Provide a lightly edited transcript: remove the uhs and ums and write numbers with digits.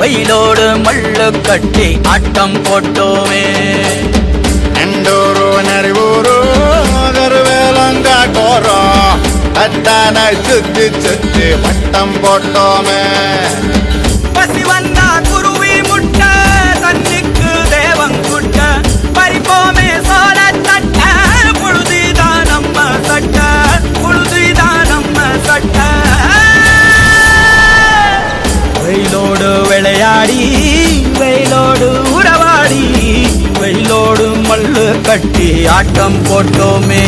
வெயிலோடு மல்லு கட்டி ஆட்டம் போட்டோமே. எண்டூரு நரிவூரு கருவேலங்காட்டோரம் அத்தானை சுத்தி சுத்தி வட்டம் போட்டோமே. பசி வந்தா குருவி முட்ட தண்ணிக்கு தேவங்குட்ட பறிப்போமே சோழ தட்ட புழுதிதான் நம்ம சட்ட புழுதிதான் நம்ம சட்ட. வெயிலோடு விளையாடி வெயிலோடு உறவாடி வெயிலோடு மல்லு கட்டி ஆட்டம் போட்டோமே.